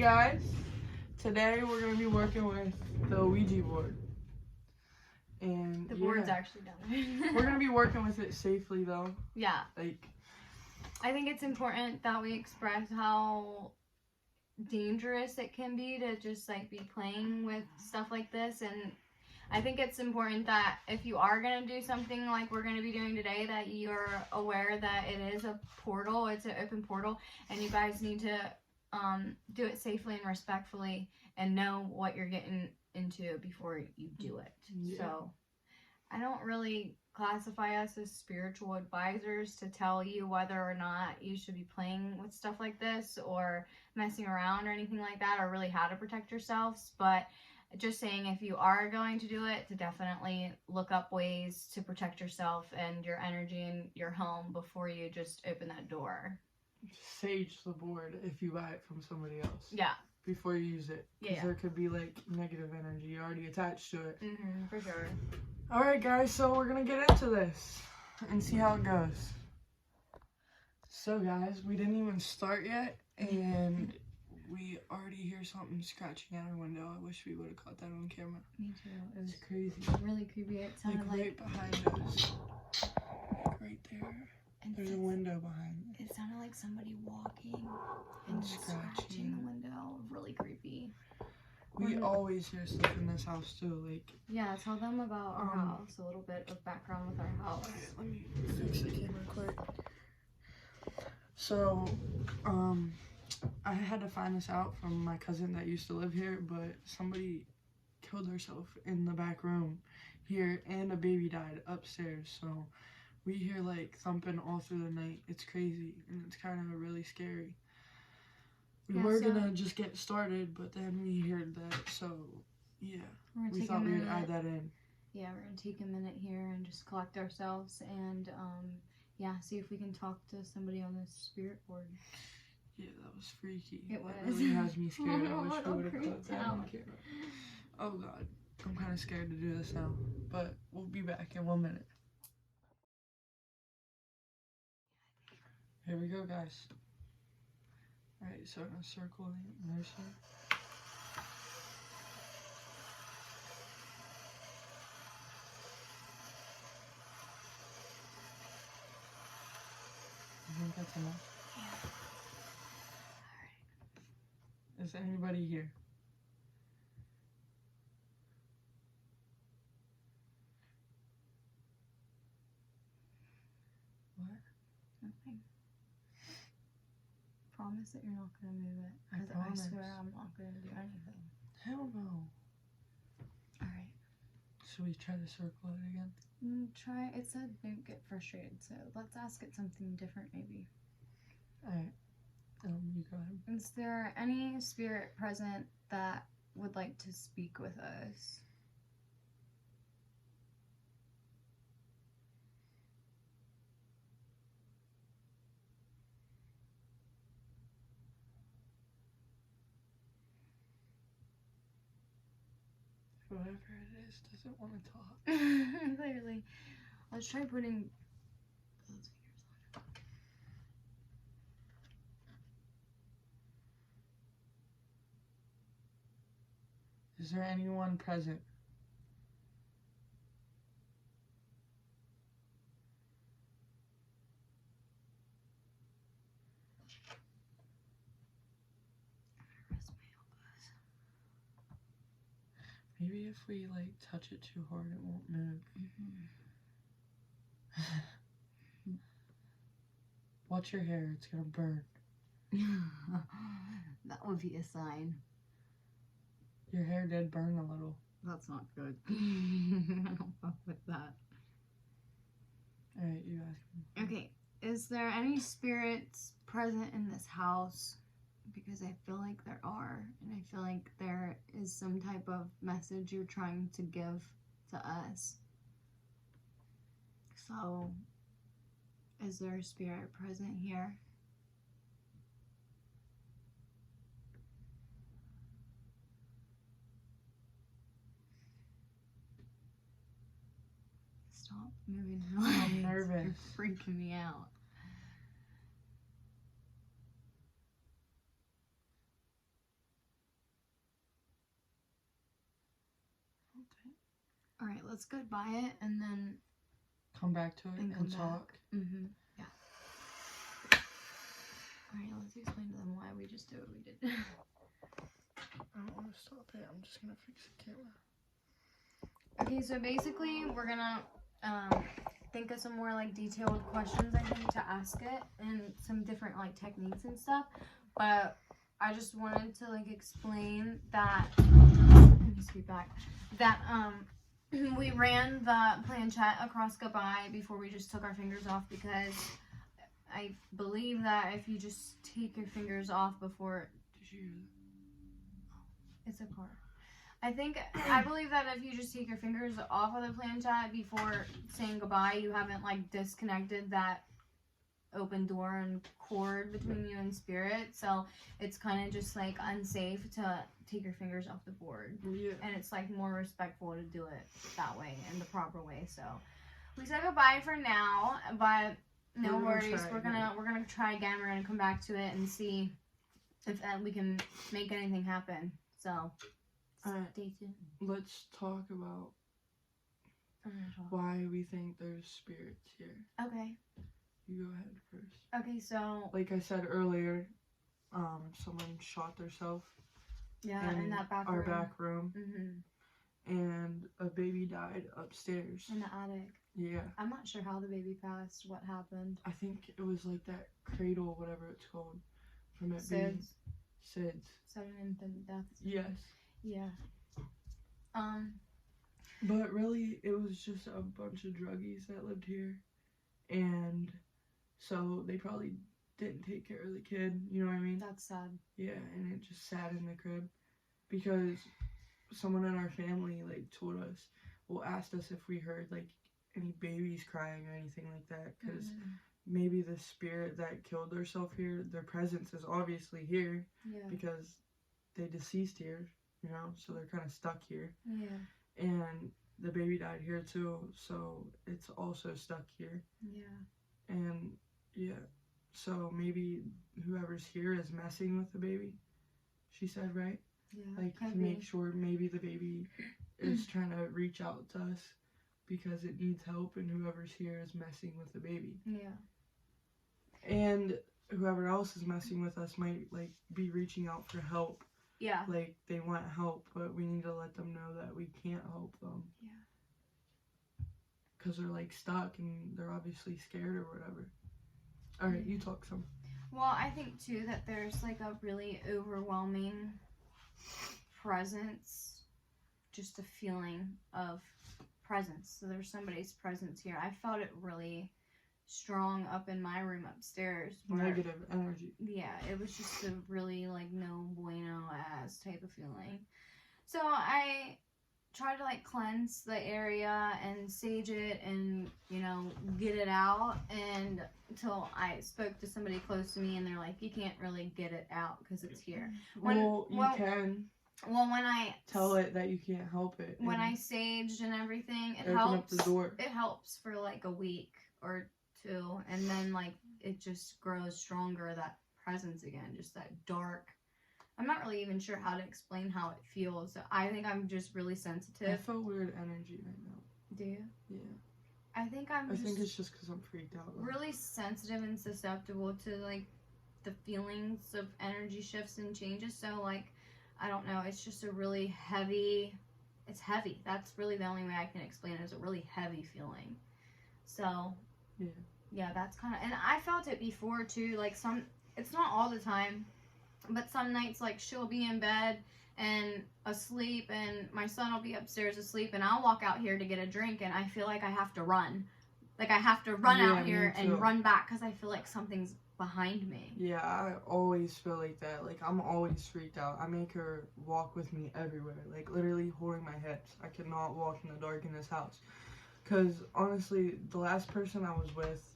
guys, today we're going to be working with the Ouija board. And the board's actually done. We're going to be working with it safely though. Yeah. Like, I think it's important that we express how dangerous it can be to just like be playing with stuff like this, and I think it's important that if you are going to do something like we're going to be doing today, that you're aware that it is a portal, it's an open portal, and you guys need to do it safely and respectfully and know what you're getting into before you do it. Yeah. So I don't really classify us as spiritual advisors to tell you whether or not you should be playing with stuff like this or messing around or anything like that, or really how to protect yourselves, but just saying if you are going to do it, to definitely look up ways to protect yourself and your energy in your home before you just open that door. Sage the board if you buy it from somebody else. Yeah. Before you use it. Because Yeah. there could be like negative energy already attached to it. For sure. Alright guys, so we're going to get into this and see how it goes. So guys, we didn't even start yet and we already hear something scratching at our window. I wish we would have caught that on camera. Me too. It was crazy. Really creepy. It sounded like right behind us. Right there. And there's a window behind us. It sounded like somebody walking and scratching the window. Really creepy. We always hear stuff in this house too. Like, yeah, tell them about our house. A little bit of background with our house. Okay, let me fix the camera quick. So, I had to find this out from my cousin that used to live here, but somebody killed herself in the back room here, and a baby died upstairs. So we hear like thumping all through the night. It's crazy, and it's kind of really scary. We were gonna just get started, but then we heard that, so yeah, we thought we would add that in. Yeah, we're gonna take a minute here and just collect ourselves and yeah, see if we can talk to somebody on this spirit board. Yeah, that was freaky. It was. That really has me scared. I wish we would have caught that on camera. Oh god, I'm kind of scared to do this now, but we'll be back in 1 minute. Here we go, guys. Alright, so I'm gonna circle the inertia. You think that's enough? Yeah. Alright. Is anybody here? What? Nothing. Promise that you're not gonna move it. I promise. I swear I'm not gonna do anything. Hell no. Alright. Should we try to circle it again? Try. It said don't get frustrated, so let's ask it something different maybe. Alright. You go ahead. Is there any spirit present that would like to speak with us? Whoever it is doesn't want to talk. Clearly. Let's try putting those fingers on it. Is there anyone present? Maybe if we like touch it too hard, it won't move. Watch your hair, it's gonna burn. That would be a sign. Your hair did burn a little. That's not good. I don't fuck with that. Alright, you guys. Okay, is there any spirits present in this house? Because I feel like there are, and I feel like there is some type of message you're trying to give to us. So, is there a spirit present here? Stop moving your legs. I'm nervous. You're freaking me out. Alright, let's goodbye it and then come back to it and come talk. back. Yeah. Alright, let's explain to them why we just did what we did. I don't want to stop it. I'm just gonna fix the camera. Okay, so basically we're gonna think of some more like detailed questions, I think, to ask it, and some different like techniques and stuff. But I just wanted to like explain that, let me scoot back, that we ran the planchette across goodbye before we just took our fingers off, because I believe that if you just take your fingers off before, Did you hear that? it's a car. I believe that if you just take your fingers off of the planchette before saying goodbye, you haven't like disconnected that open door and cord between you and spirit. So it's kind of just like unsafe to take your fingers off the board. Yeah. And it's like more respectful to do it that way, in the proper way. So we said goodbye for now, but no worries. We're gonna try again. We're gonna come back to it and see if we can make anything happen. So stay tuned. Let's talk about why we think there's spirits here. Okay. You go ahead first. Okay, so like I said earlier, someone shot themselves. Yeah, in that back our room. back room. Mm-hmm. And a baby died upstairs. In the attic. Yeah. I'm not sure how the baby passed, what happened. I think it was like that cradle, whatever it's called. From it SIDS. being... SIDS. Sudden infant death. Yes. Yeah. But really, it was just a bunch of druggies that lived here. And so they probably didn't take care of the kid, you know what I mean? That's sad. Yeah, and it just sat in the crib. Because someone in our family, like, told us, well, asked us if we heard, like, any babies crying or anything like that. Because maybe the spirit that killed themselves here, their presence is obviously here. Yeah. Because they deceased here, you know? So they're kind of stuck here. Yeah. And the baby died here too, so it's also stuck here. Yeah. And yeah, so maybe whoever's here is messing with the baby. She said, right? Yeah. Like to make sure maybe the baby is trying to reach out to us because it needs help, and whoever's here is messing with the baby. Yeah. And whoever else is messing with us might like be reaching out for help. Yeah. Like, they want help, but we need to let them know that we can't help them. Yeah. Because they're, like, stuck, and they're obviously scared or whatever. Alright, you talk some. Well, I think, too, that there's, like, a really overwhelming presence. Just a feeling of presence. So there's somebody's presence here. I felt it really strong up in my room upstairs. Negative energy. Yeah, it was just a really like no bueno ass type of feeling. So I tried to like cleanse the area and sage it and, you know, get it out, and until I spoke to somebody close to me and they're like, you can't really get it out because it's here. Well, you can. Well, when I tell it that you can't help it. When I saged and everything, it open helps. Up the door. It helps for like a week or two, and then like it just grows stronger, that presence again, just that dark. I'm not really even sure how to explain how it feels. I think I'm just really sensitive. I felt weird energy right now. Do you? Yeah. I think it's just because I'm freaked out. Really sensitive and susceptible to like the feelings of energy shifts and changes. So like, I don't know. It's just a really heavy. It's heavy. That's really the only way I can explain it. It's a really heavy feeling. So. Yeah. Yeah, that's kind of, and I felt it before too, like it's not all the time, but some nights, like, she'll be in bed and asleep, and my son will be upstairs asleep, and I'll walk out here to get a drink, and I feel like I have to run. Like, I have to run out here and run back, because I feel like something's behind me. Yeah, I always feel like that. Like, I'm always freaked out. I make her walk with me everywhere, like, literally holding my hips. I cannot walk in the dark in this house. Because, honestly, the last person I was with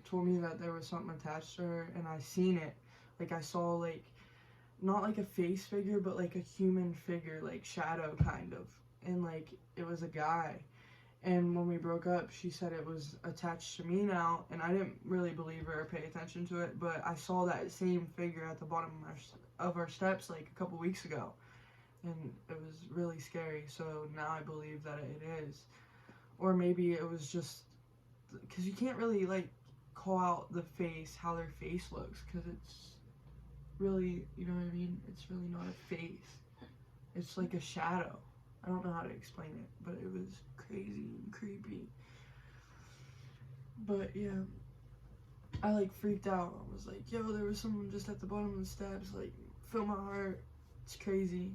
told me that there was something attached to her, and I seen it. Like, I saw, like, not like a face figure, but like a human figure, like shadow kind of. And like, it was a guy. And when we broke up, she said it was attached to me now, and I didn't really believe her or pay attention to it, but I saw that same figure at the bottom of our steps like a couple weeks ago. and it was really scary. So now I believe that it is, or maybe it was just because you can't really like call out the face, how their face looks, because it's really, you know what I mean? It's really not a face. It's like a shadow. I don't know how to explain it, but it was crazy and creepy. But yeah, I like freaked out. I was like, yo, there was someone just at the bottom of the steps, like, feel my heart. It's crazy.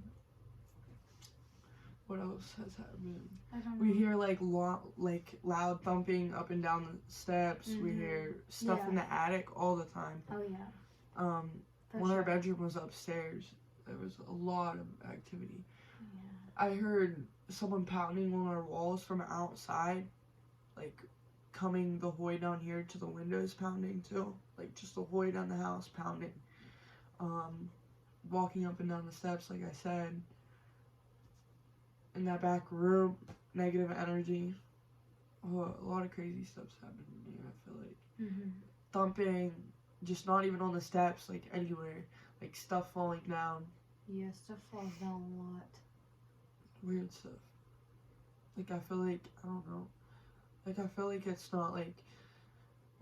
What else has happened? I don't know. We hear like loud thumping up and down the steps. We hear stuff in the attic all the time. Oh yeah. When our bedroom was upstairs, there was a lot of activity. Yeah. I heard someone pounding on our walls from outside, like coming the way down here to the windows, pounding too, like just the way down the house pounding. Walking up and down the steps, like I said. In that back room, negative energy. Oh, a lot of crazy stuff's happening here, I feel like. Thumping, just not even on the steps, like anywhere. Like stuff falling down. Yeah, stuff falls down a lot. Weird stuff. Like, I feel like, I don't know. Like, I feel like it's not like,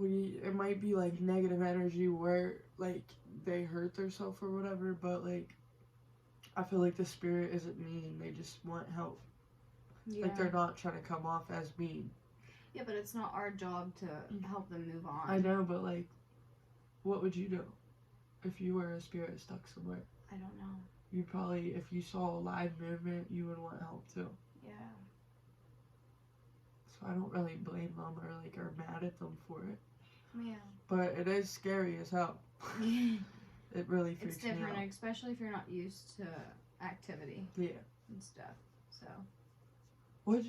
it might be like negative energy where, like, they hurt themselves or whatever, but like, I feel like the spirit isn't mean. They just want help. Yeah. Like, they're not trying to come off as mean. Yeah, but it's not our job to help them move on. I know, but like, what would you do if you were a spirit stuck somewhere? I don't know. You probably, if you saw a live movement, you would want help too. Yeah. So I don't really blame them or like are mad at them for it. Yeah. But it is scary as hell. It really freaks It's me different, out. especially if you're not used to activity. Yeah. And stuff. So. What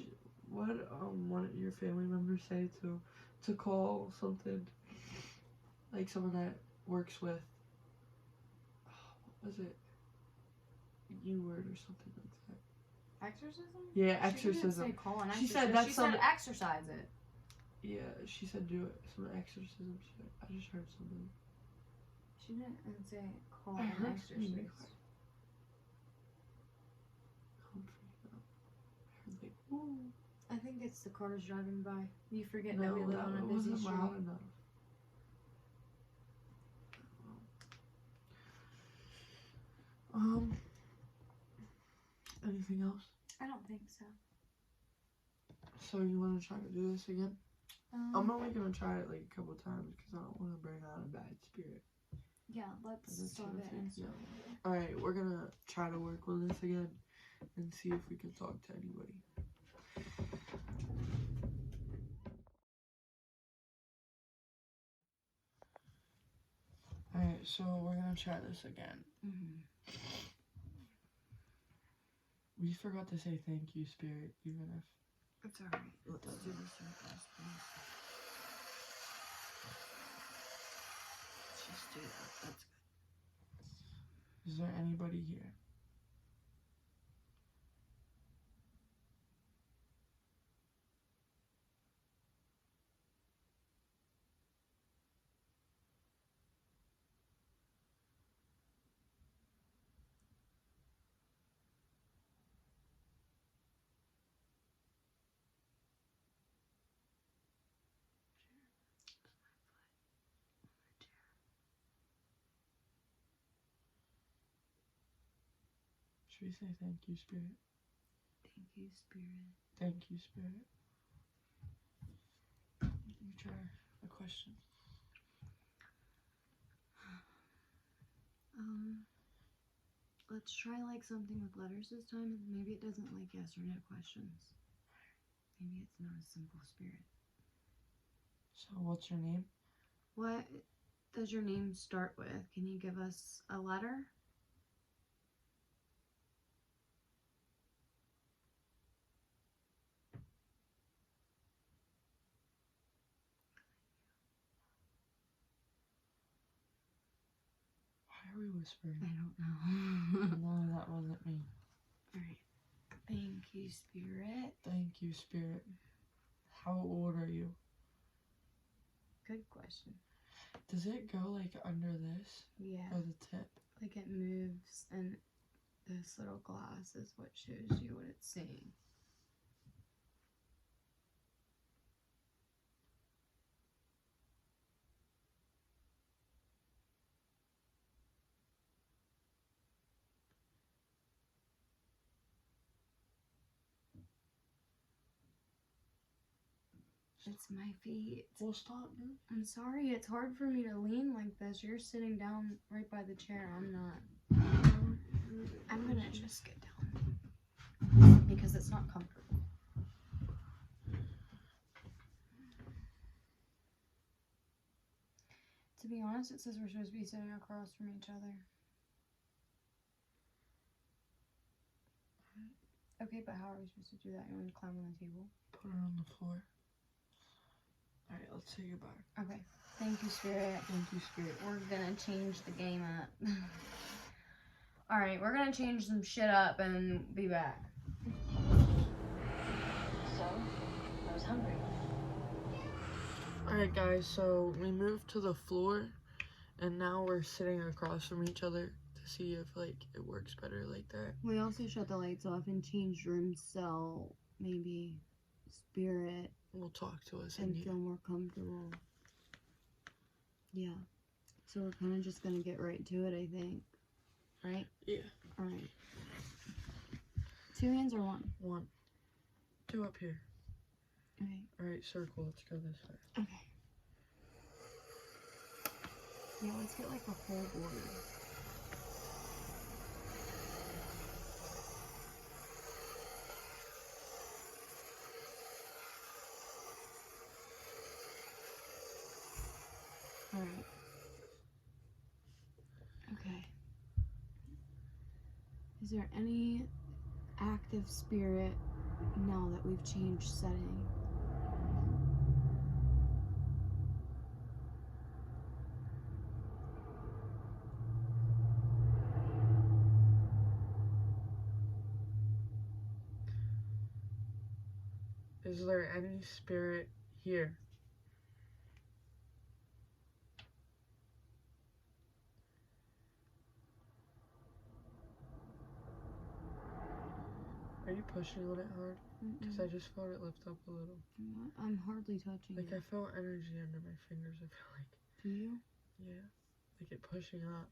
one of your family members say to call something, like someone that works with, what was it? U-word or something like that. Exorcism? Yeah, She exorcism. didn't say call an She exorcism. said that's she said some- exercise it. Yeah, she said do it. Some exorcism shit. I just heard something. She didn't say call I an heard exorcist. something. I'm freaking out. I heard like, woo. I think it's the cars driving by. You forget No, that we live on a it busy wasn't street. loud enough. Anything else? I don't think so. So you want to try to do this again? I'm only gonna try it like a couple times because I don't want to bring out a bad spirit. Yeah, let's start it and Yeah. start it. All right, we're gonna try to work on this again and see if we can talk to anybody. All right, so we're gonna try this again. We forgot to say thank you, spirit, even if. It's alright. Let's do this real fast, please. Let's just do that. That's good. Is there anybody here? Should we say thank you, spirit? Thank you, spirit. Thank you, spirit. You try a question. Let's try like something with letters this time. Maybe it doesn't like yes or no questions. Maybe it's not a simple spirit. So what's your name? What does your name start with? Can you give us a letter? Why are we whispering? I don't know. No, that wasn't me. Alright. Thank you, spirit. Thank you, spirit. How old are you? Good question. Does it go like under this? Yeah. Or the tip? Like it moves and this little glass is what shows you what it's seeing. It's my feet. Well, stop, dude. I'm sorry, it's hard for me to lean like this. You're sitting down right by the chair. I'm not. I'm gonna just get down because it's not comfortable. To be honest, it says we're supposed to be sitting across from each other. Okay, but how are we supposed to do that? You want to climb on the table? Put it on the floor. Alright, let's say goodbye. Okay. Thank you, Spirit. Thank you, Spirit. We're gonna change the game up. Alright, we're gonna change some shit up and be back. So, I was hungry. Alright, guys, so we moved to the floor, and now we're sitting across from each other to see if, like, it works better like that. We also shut the lights off and changed rooms so maybe Spirit will talk to us and feel more comfortable. Yeah. So we're kind of just gonna get right to it, I think. Right? Yeah. Alright. 2 hands or 1? 1. 2 up here. Okay. Alright, circle. Let's go this way. Okay. Yeah, let's get like a whole border. Alright. Okay. Is there any active spirit now that we've changed setting? Is there any spirit here? Are you pushing on it hard? Because I just felt it lift up a little. I'm hardly touching Like, it. I felt energy under my fingers, I feel like. Do you? Yeah. Like it pushing up.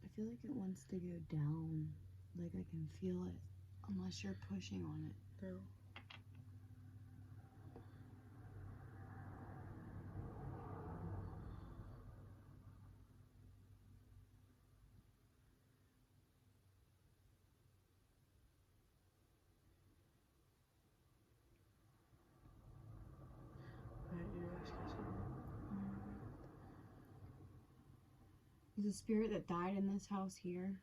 I feel like it wants to go down. Like I can feel it. Unless you're pushing on it. No. Alright, you ask me something. Is the spirit that died in this house here?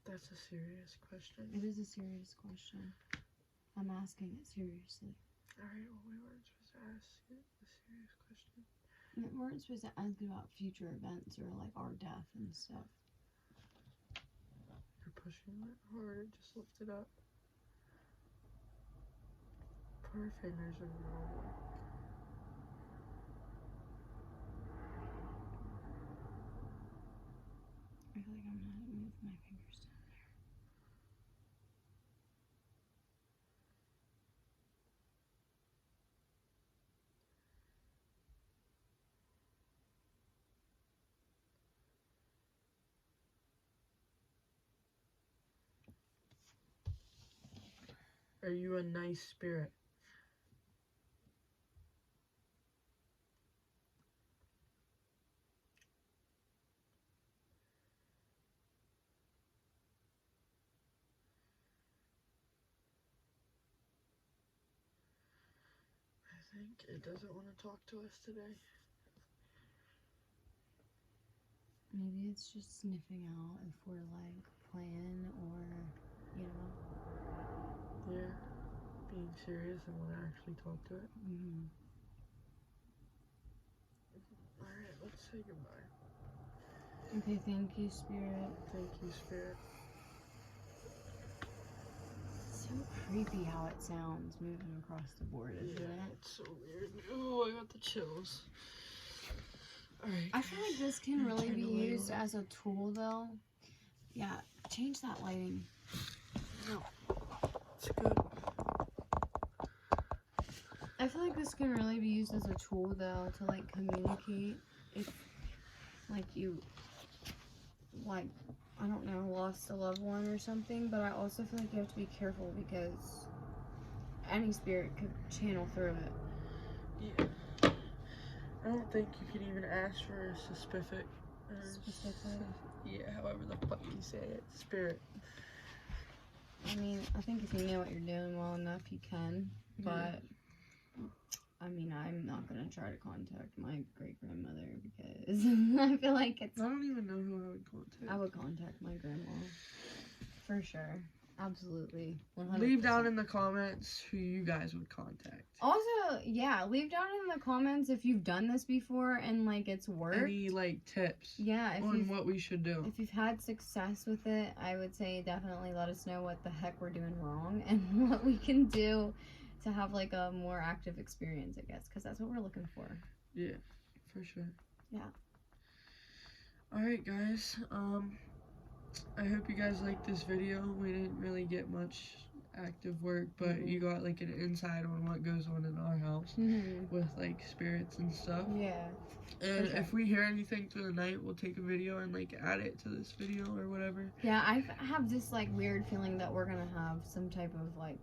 That's a serious question. It is a serious question. I'm asking it seriously. Alright, well, we weren't supposed to ask it a serious question. We weren't supposed to ask about future events or like our death and stuff. You're pushing it hard, just lift it up. Put our fingers in normal. I feel like I'm gonna move my fingers down there. Are you a nice spirit? I think it doesn't want to talk to us today. Maybe it's just sniffing out if we're like playing or, you know. Yeah. Being serious and want to actually talk to it. Alright, let's say goodbye. Okay, thank you, Spirit. Thank you, Spirit. So creepy how it sounds moving across the board, isn't it? It's so weird. Oh, I got the chills. Alright. I feel like this can really Turn be the light used on. as a tool, though. Yeah, change that lighting. No. It's good. I feel like this can really be used as a tool, though, to, like, communicate if, like, you, like, I don't know, lost a loved one or something, but I also feel like you have to be careful because any spirit could channel through it. Yeah. I don't think you can even ask for a specific. Yeah, however the fuck you say it. Spirit. I mean, I think if you know what you're doing well enough, you can, but, I mean, I'm not gonna try to contact my great-grandmother because I feel like it's... I don't even know who I would contact. I would contact my grandma. For sure. Absolutely. 100%. Leave down in the comments who you guys would contact. Also, yeah, leave down in the comments if you've done this before and, like, it's worked. Any, like, tips Yeah, on what we should do. if you've had success with it, I would say definitely let us know what the heck we're doing wrong and what we can do to have, like, a more active experience, I guess, because that's what we're looking for. Yeah, for sure. Yeah. Alright, guys. I hope you guys liked this video. We didn't really get much active work, but you got, like, an insight on what goes on in our house with, like, spirits and stuff. Yeah. And sure. if we hear anything through the night, we'll take a video and, like, add it to this video or whatever. Yeah, I have this, like, weird feeling that we're gonna have some type of, like,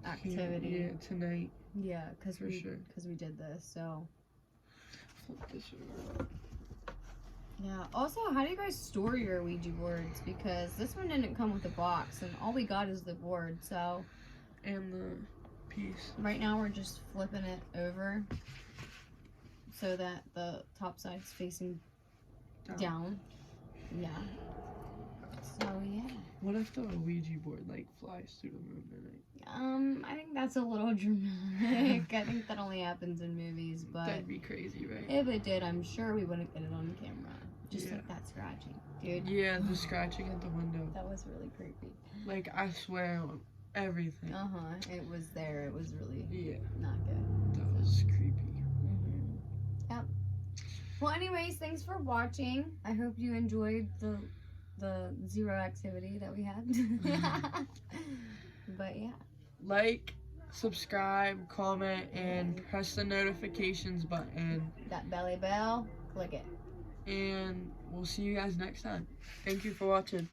activity. Yeah, tonight. Yeah, because we did this, so. Flip this over. Yeah. Also, how do you guys store your Ouija boards? Because this one didn't come with a box, and all we got is the board, so. And the piece. Right now, we're just flipping it over so that the top side's facing down. Yeah. So, yeah. What if the Ouija board, like, flies through the room tonight? I think that's a little dramatic. I think that only happens in movies, but That'd be crazy, right? if it did, I'm sure we wouldn't get it on camera. Just Yeah. like that scratching, dude. Yeah, the scratching at the window. That was really creepy. Like, I swear on everything. It was there. It was really Yeah, not good. that was creepy. Yep. Well, anyways, thanks for watching. I hope you enjoyed the zero activity that we had. But yeah. Like, subscribe, comment, and press the notifications button. That belly bell, click it. And we'll see you guys next time. Thank you for watching.